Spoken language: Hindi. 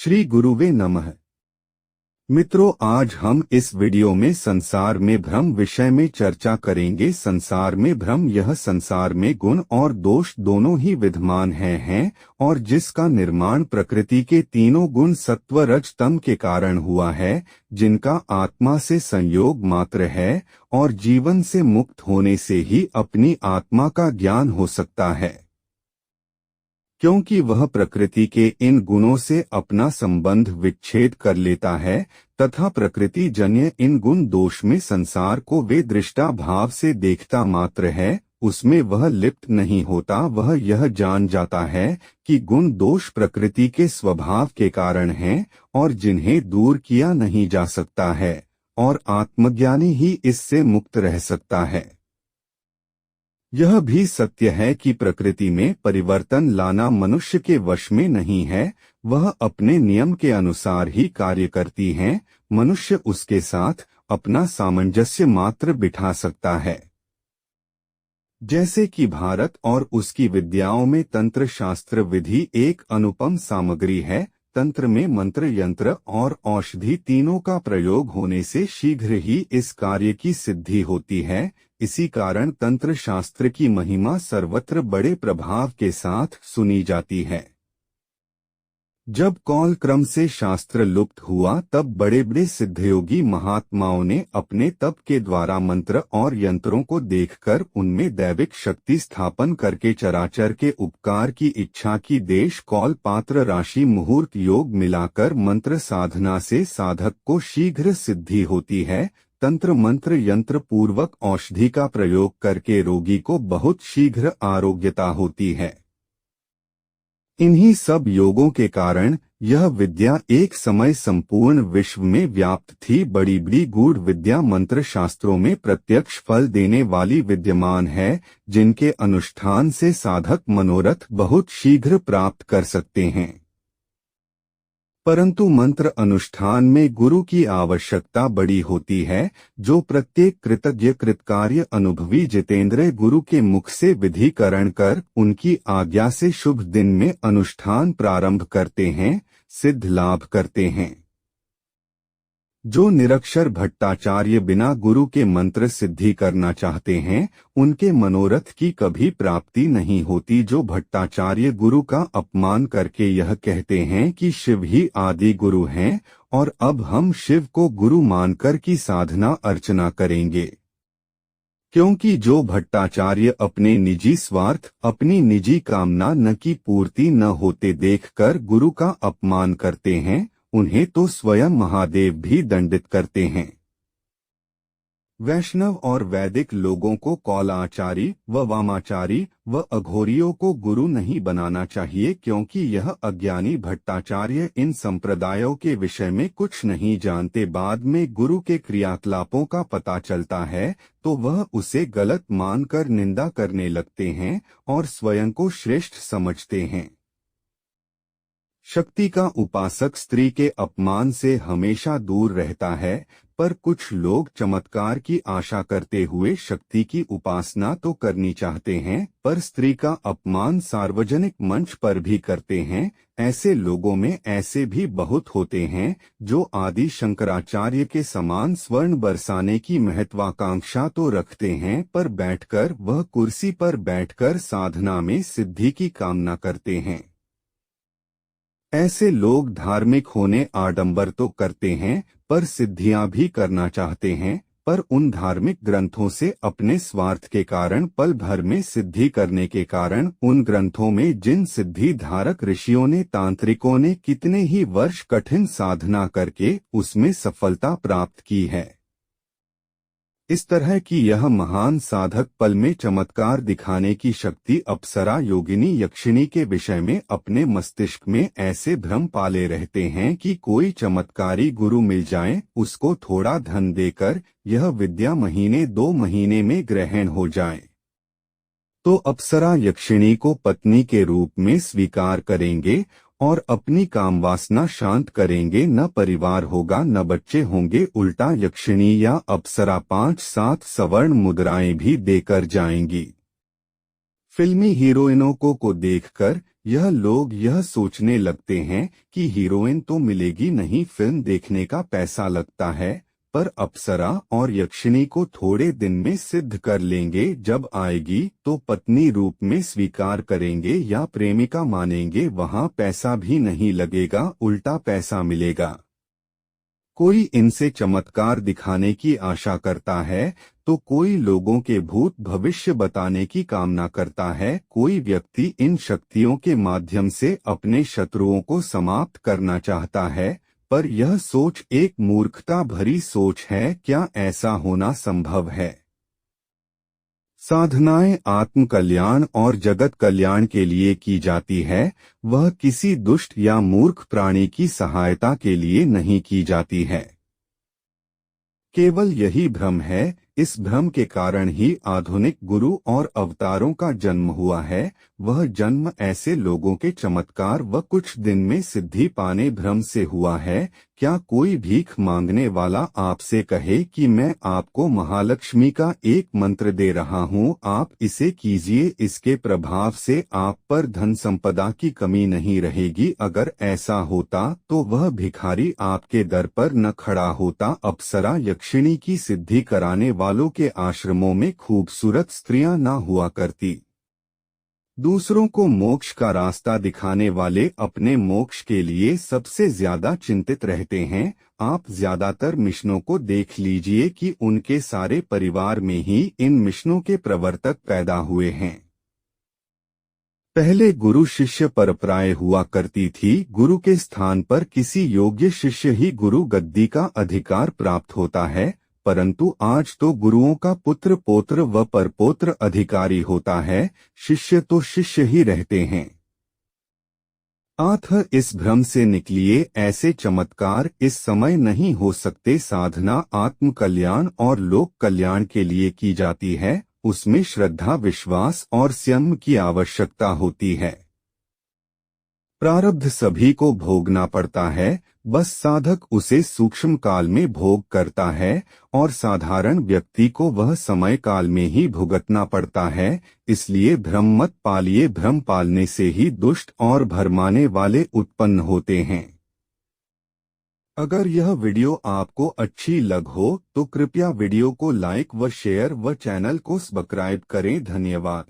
श्री गुरुवे नमः। मित्रों, आज हम इस वीडियो में संसार में भ्रम विषय में चर्चा करेंगे। संसार में भ्रम, यह संसार में गुण और दोष दोनों ही विद्यमान हैं और जिसका निर्माण प्रकृति के तीनों गुण सत्व रज तम के कारण हुआ है, जिनका आत्मा से संयोग मात्र है और जीवन से मुक्त होने से ही अपनी आत्मा का ज्ञान हो सकता है, क्योंकि वह प्रकृति के इन गुणों से अपना संबंध विच्छेद कर लेता है तथा प्रकृति जन्य इन गुण दोष में संसार को वे दृष्टा भाव से देखता मात्र है, उसमें वह लिप्त नहीं होता। वह यह जान जाता है कि गुण दोष प्रकृति के स्वभाव के कारण हैं और जिन्हें दूर किया नहीं जा सकता है, और आत्मज्ञानी ही इससे मुक्त रह सकता है। यह भी सत्य है कि प्रकृति में परिवर्तन लाना मनुष्य के वश में नहीं है, वह अपने नियम के अनुसार ही कार्य करती है। मनुष्य उसके साथ अपना सामंजस्य मात्र बिठा सकता है। जैसे कि भारत और उसकी विद्याओं में तंत्र शास्त्र विधि एक अनुपम सामग्री है। तंत्र में मंत्र, यंत्र और औषधि तीनों का प्रयोग होने से शीघ्र ही इस कार्य की सिद्धि होती है। इसी कारण तंत्र शास्त्र की महिमा सर्वत्र बड़े प्रभाव के साथ सुनी जाती है। जब कौल क्रम से शास्त्र लुप्त हुआ, तब बड़े बड़े सिद्धयोगी महात्माओं ने अपने तप के द्वारा मंत्र और यंत्रों को देखकर उनमें दैविक शक्ति स्थापन करके चराचर के उपकार की इच्छा की देश कौल पात्र राशि मुहूर्त योग मिलाकर मंत्र साधना से साधक को शीघ्र सिद्धि होती है। तंत्र मंत्र यंत्र पूर्वक औषधि का प्रयोग करके रोगी को बहुत शीघ्र आरोग्यता होती है। इन्हीं सब योगों के कारण यह विद्या एक समय संपूर्ण विश्व में व्याप्त थी। बड़ी बड़ी गूढ़ विद्या मंत्र शास्त्रों में प्रत्यक्ष फल देने वाली विद्यमान है, जिनके अनुष्ठान से साधक मनोरथ बहुत शीघ्र प्राप्त कर सकते हैं। परंतु मंत्र अनुष्ठान में गुरु की आवश्यकता बड़ी होती है, जो प्रत्येक कृतज्ञ कृतकार्य अनुभवी जितेंद्रिय गुरु के मुख से विधिकरण कर उनकी आज्ञा से शुभ दिन में अनुष्ठान प्रारंभ करते हैं, सिद्ध लाभ करते हैं। जो निरक्षर भट्टाचार्य बिना गुरु के मंत्र सिद्धि करना चाहते हैं, उनके मनोरथ की कभी प्राप्ति नहीं होती। जो भट्टाचार्य गुरु का अपमान करके यह कहते हैं कि शिव ही आदि गुरु हैं और अब हम शिव को गुरु मानकर की साधना अर्चना करेंगे, क्योंकि जो भट्टाचार्य अपने निजी स्वार्थ, अपनी निजी कामना न की पूर्ति न होते देखकर गुरु का अपमान करते हैं, उन्हें तो स्वयं महादेव भी दंडित करते हैं। वैष्णव और वैदिक लोगों को कौलाचारी व वामाचारी व अघोरियों को गुरु नहीं बनाना चाहिए, क्योंकि यह अज्ञानी भट्टाचार्य इन संप्रदायों के विषय में कुछ नहीं जानते। बाद में गुरु के क्रियाकलापों का पता चलता है तो वह उसे गलत मानकर निंदा करने लगते हैं और स्वयं को श्रेष्ठ समझते हैं। शक्ति का उपासक स्त्री के अपमान से हमेशा दूर रहता है, पर कुछ लोग चमत्कार की आशा करते हुए शक्ति की उपासना तो करनी चाहते हैं, पर स्त्री का अपमान सार्वजनिक मंच पर भी करते हैं। ऐसे लोगों में ऐसे भी बहुत होते हैं जो आदि शंकराचार्य के समान स्वर्ण बरसाने की महत्वाकांक्षा तो रखते हैं, पर बैठकर वह कुर्सी पर बैठकर साधना में सिद्धि की कामना करते हैं। ऐसे लोग धार्मिक होने आडंबर तो करते हैं, पर सिद्धियां भी करना चाहते हैं, पर उन धार्मिक ग्रंथों से अपने स्वार्थ के कारण पल भर में सिद्धि करने के कारण उन ग्रंथों में जिन सिद्धि धारक ऋषियों ने, तांत्रिकों ने कितने ही वर्ष कठिन साधना करके उसमें सफलता प्राप्त की है, इस तरह की यह महान साधक पल में चमत्कार दिखाने की शक्ति अप्सरा योगिनी यक्षिणी के विषय में अपने मस्तिष्क में ऐसे भ्रम पाले रहते हैं कि कोई चमत्कारी गुरु मिल जाए, उसको थोड़ा धन देकर यह विद्या महीने 2 महीने में ग्रहण हो जाए तो अप्सरा यक्षिणी को पत्नी के रूप में स्वीकार करेंगे और अपनी कामवासना शांत करेंगे। न परिवार होगा, न बच्चे होंगे, उल्टा यक्षिणी या अप्सरा 5-7 सवर्ण मुद्राएं भी देकर जाएंगी। फिल्मी हीरोइनों को देखकर यह लोग यह सोचने लगते हैं कि हीरोइन तो मिलेगी नहीं, फिल्म देखने का पैसा लगता है, पर अप्सरा और यक्षिणी को थोड़े दिन में सिद्ध कर लेंगे, जब आएगी तो पत्नी रूप में स्वीकार करेंगे या प्रेमिका मानेंगे, वहाँ पैसा भी नहीं लगेगा, उल्टा पैसा मिलेगा। कोई इनसे चमत्कार दिखाने की आशा करता है, तो कोई लोगों के भूत भविष्य बताने की कामना करता है, कोई व्यक्ति इन शक्तियों के माध्यम से अपने शत्रुओं को समाप्त करना चाहता है, पर यह सोच एक मूर्खता भरी सोच है। क्या ऐसा होना संभव है? साधनाएं आत्म कल्याण और जगत कल्याण के लिए की जाती है, वह किसी दुष्ट या मूर्ख प्राणी की सहायता के लिए नहीं की जाती है। केवल यही भ्रम है। इस भ्रम के कारण ही आधुनिक गुरु और अवतारों का जन्म हुआ है। वह जन्म ऐसे लोगों के चमत्कार व कुछ दिन में सिद्धि पाने भ्रम से हुआ है। क्या कोई भीख मांगने वाला आपसे कहे कि मैं आपको महालक्ष्मी का एक मंत्र दे रहा हूँ, आप इसे कीजिए, इसके प्रभाव से आप पर धन संपदा की कमी नहीं रहेगी। अगर ऐसा होता तो वह भिखारी आपके दर पर न खड़ा होता। अप्सरा यक्षिणी की सिद्धि कराने वालों के आश्रमों में खूबसूरत स्त्रियां न हुआ करती। दूसरों को मोक्ष का रास्ता दिखाने वाले अपने मोक्ष के लिए सबसे ज्यादा चिंतित रहते हैं। आप ज्यादातर मिशनों को देख लीजिए कि उनके सारे परिवार में ही इन मिशनों के प्रवर्तक पैदा हुए हैं। पहले गुरु शिष्य परंपराएं हुआ करती थी। गुरु के स्थान पर किसी योग्य शिष्य ही गुरु गद्दी का अधिकार प्राप्त होता है, परंतु आज तो गुरुओं का पुत्र पौत्र व परपौत्र अधिकारी होता है। शिष्य तो शिष्य ही रहते हैं। अतः इस भ्रम से निकलिए। ऐसे चमत्कार इस समय नहीं हो सकते। साधना आत्म कल्याण और लोक कल्याण के लिए की जाती है। उसमें श्रद्धा, विश्वास और संयम की आवश्यकता होती है। प्रारब्ध सभी को भोगना पड़ता है, बस साधक उसे सूक्ष्म काल में भोग करता है और साधारण व्यक्ति को वह समय काल में ही भुगतना पड़ता है। इसलिए भ्रम मत पालिए। भ्रम पालने से ही दुष्ट और भरमाने वाले उत्पन्न होते हैं। अगर यह वीडियो आपको अच्छी लग हो तो कृपया वीडियो को लाइक व शेयर व चैनल को सब्सक्राइब करें। धन्यवाद।